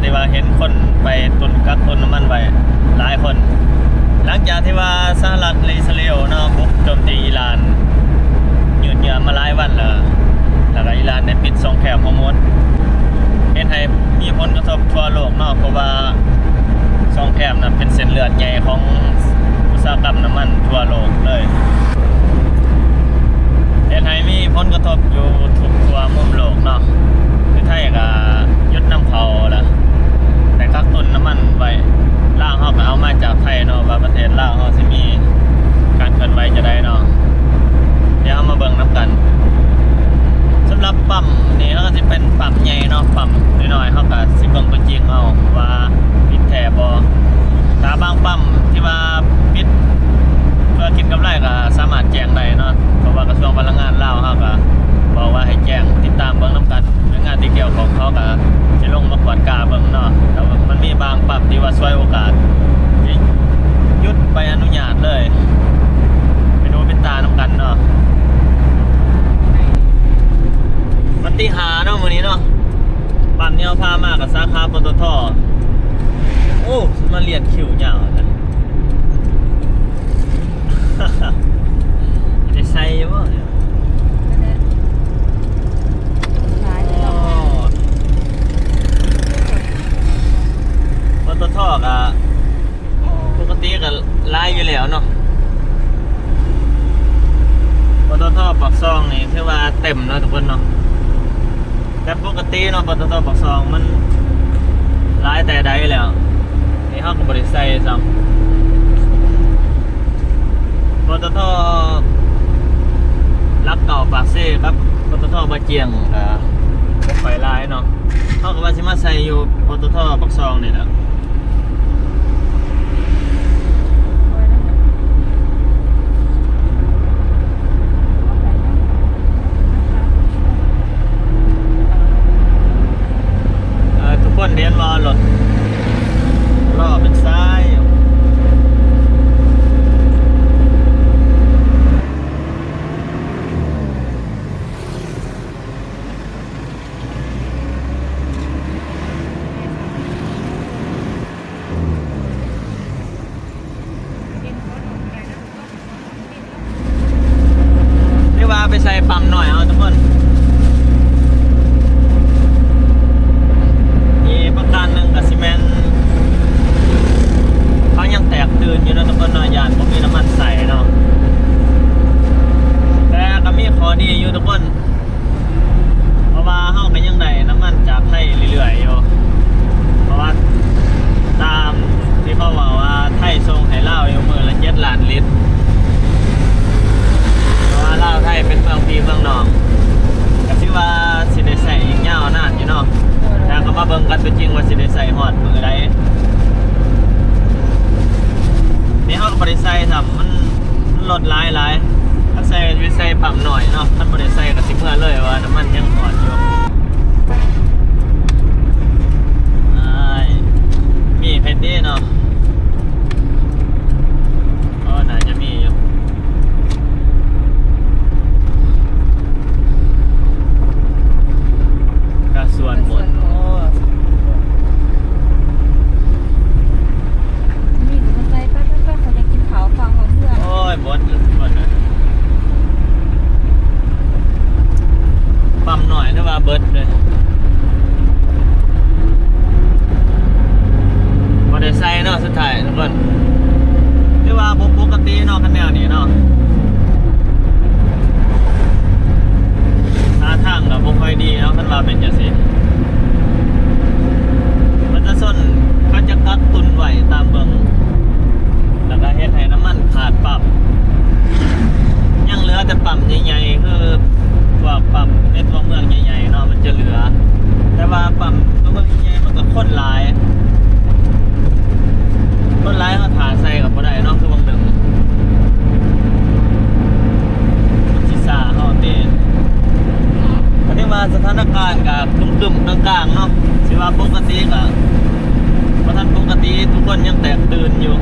ที่ว่าเห็นคนไปตุนกักตุนน้ำมันไว้หลายคนหลังจากที่ว่าสหรัฐและอิสราเอลเนาะบุกโจมตีอิหร่านยืดเยื้อมาหลายวันแล้วก็อิหร่านได้ปิดส่งแคมฮอร์โมนเห็นให้มีผลกระทบทั่วโลกเนาะเพราะว่าส่งแคมนั้นเป็นเส้นเลือดใหญ่ของอุตสาหกรรมน้ำมันทั่วโลกเลยเห็นให้มีผลกระทบอยู่ทุกทั่วมุมโลกเนาะคือไทยก็ยึดน้ำเขาละแต่กักตุนน้ำมันไว้ล่างเขาก็เอามาจากไทยเนาะว่าประเทศล่างเขาจะมีการเคลื่อนไหวจะได้เนาะเดี๋ยวมาเบิ่งน้ำกันสำหรับปั๊มนี่เขาก็จะเป็นปั๊มใหญ่เนาะปั๊มน้อยๆเขาก็สิเบิ่งตัวจริงเอาว่าปิดแถบบ่ถ้าบางปั๊มที่ว่าปิดเพื่อกินกำไรก็สามารถแจ้งได้เนาะเพราะว่ากระทรวงพลังงานลาวเขาก็บอกว่าให้แจ้งติดตามเบิ่งน้ำกันหน่วยงานที่เกี่ยวของเขาก็จะลงมากวดกาเบิ่งเนาะแต่ว่ามันมีบางปั๊มที่ว่าช่วยโอกาสยุดใบอนุญาตเลยไปดูเป็นตาน้ำกันเนาะมันตีหาเนาะมื้อนี้เนาะปั๊มเนี่ยพามากกับสาขาปตท.โอ้มาเรียนคิวยาวจังจะใส่อยู่บ่เนี่ยปตท.ก็ปกติก็หลายอยู่แล้วเนาะปตท.ปากซองนี่ถือว่าเต็มเนาะทุกคนเนาะแต่ปกติเนาะปตท.ปากซองมันหลายแต่ใดแล้วนี่เฮาก็บ่ได้ใส่ซ้ำปตท.รักเก่าปากเซ่ครับปตท.บ่เจียงบ่ค่อยหลายเนาะเฮาก็ว่าสิมาใส่อยู่ปตท.ปากซองนี่แหละทุกคนเรียนว่ารถรอบเป็นซ้ายเรียกว่าไปใส่ปั๊มหน่อยเอาทุกคนประการหนึ่งกับซีเมนต์เขายังแตกตื่นอยู่นะทุกคนเนาะยานผมมีน้ำมันใส่เนาะแต่ก็มีข้อดีอยู่ทุกคนเพราะว่าเขาก็ยังได้น้ำมันจากไทยเรื่อยๆอยู่เพราะว่าตามที่เขาบอกว่าไทยส่งให้ลาวอยู่มื้อละ7 ล้านลิตรเพราะว่าลาวไทยเป็นเมืองพี่เมืองน้องก็สิว่าสิได้ใส่อีกยาวนานอยู่เนาะแล้วก็มาเบิ่งกันตัวจริงว่าสิได้ใส่ฮอดมือใดนี่เฮาก็บ่ได้ใส่ซ้ำมันลดหลายถ้าใส่ปั๊มหน่อยเนาะถ้าบ่ได้ใส่ก็สิเมื่อเลยว่าน้ำมันยังฮอดอยู่มีเพชรดีเนาะน่าจะมีอยู่ก็ส่วนหมดโอ้ยบดเลยปั๊มหน่อยถ้าว่าเบิดเลยบอดไซเนาะสุดท้ายทุกคนที่ว่าปกติเนาะคันแนวนี้เนาะท่าทางกับบ่ค่อยดีเนาะคันว่าเป็นจังซี่มันจะส้นก็จะกักตุนไว้ตามเบิ่งแล้วก็เฮ็ดให้น้ำมันขาดปั๊มยังเหลือแต่ปั๊มใหญ่ๆคือพวกปั๊มในตัวเมืองใหญ่ๆเนาะมันจะเหลือแต่ว่าปั๊มตัวเมืองใหญ่มันก็คนหลายเขาถ่าใส่กับบ่ได้เนาะคือบางหนึ่งมันสิซ่าเฮาติอันนี้ว่าสถานการณ์ก็ครึมๆกลางๆเนาะสิว่าปกติก็บ่ทันปกติทุกคนยังแตกตื่นอยู่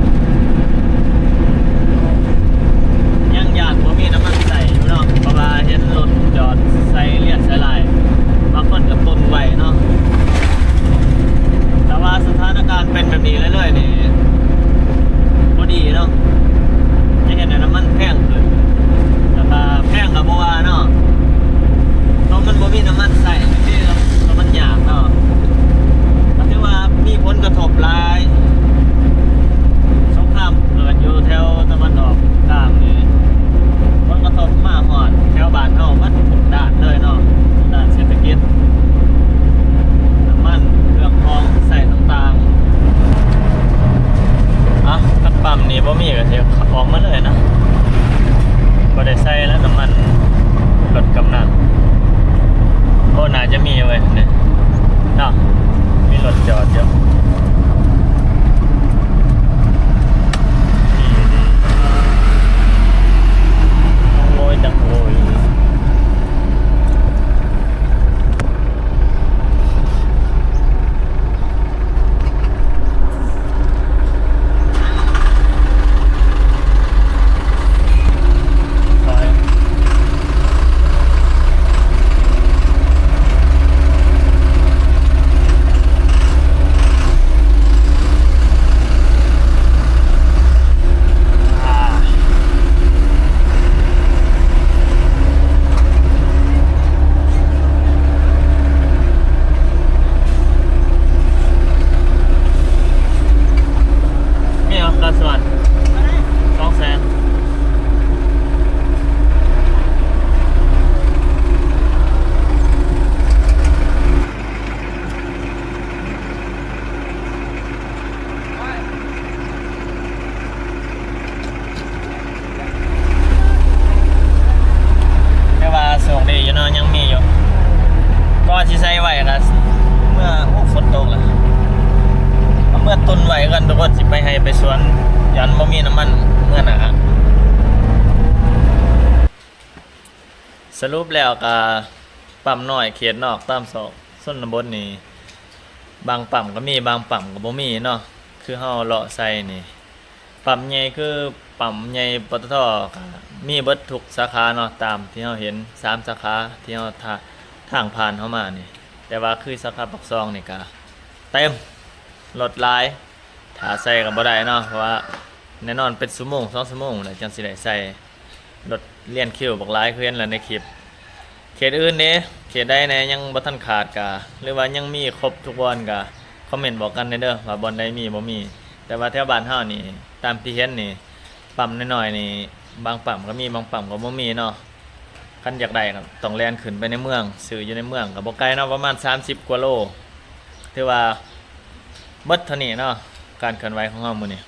ยังยานบ่มีน้ำมันใส่อยู่เนาะเพราะว่าเห็นรถจอดใส่เลียดใส่ลายบางคนก็ตุนไว้เนาะก็ บ่มีก็สิออกมาเลยนะบ่ได้ใส่แล้วน้ำมันรถกำนันโอ้น่าจะมีเว้ยเนี่ยเนาะมีรถจอดอยู่โอ้ยดังโวยสวัสดิ์200,000แต่ว่าส่งดีอยู่เนาะยังมีอยู่ก็สิใส่ไว้ก็เมื่อฝนตกแล้วเมื่อตุนไว้กันทุกคนสิไปให้ไปสวนยันบ่มีน้ำมันเมื่อน่ะสรุปแล้วก็ปั๊มน้อยเขตนอกตามซอกชนบทนี่บางปั๊มก็มีบางปั๊มก็บ่มีเนาะคือเฮาเลาะใส่นี่ปั๊มใหญ่คือปั๊มใหญ่ปตทก็มีเบิดทุกสาขาเนาะตามที่เฮาเห็น3สาขาที่เฮาทางผ่านเฮามานี่แต่ว่าคือสาขาปักซองนี่ก็เต็มรถหลายถ้าใส่ก็บ่ได้เนาะเพราะว่าแน่นอนเป็นชั่วโมง2ชั่วโมงแล้วจังสิได้ใส่รถเลียนคิวบักหลายคือเห็นแล้วในคลิปเขตอื่นเด้เขตใดแน่ยังบ่ทันขาดก็หรือว่ายังมีครบทุกบ่อนก็คอมเมนต์บอกกันเด้อว่าบ่อนใดมีบ่มีแต่ว่าแถวบ้านเฮานี่ตามที่เห็นนี่ปั๊มน้อยๆนี่บางปั๊มก็มีบางปั๊มก็บ่มีเนาะคันอยากได้ก็ต้องแล่นขึ้นไปในเมืองซื้ออยู่ในเมืองก็บ่ไกลเนาะประมาณ30กว่าโลถือว่าเบิดเท่านี้เนาะการเคลื่อนไหวของเรามื้อนี้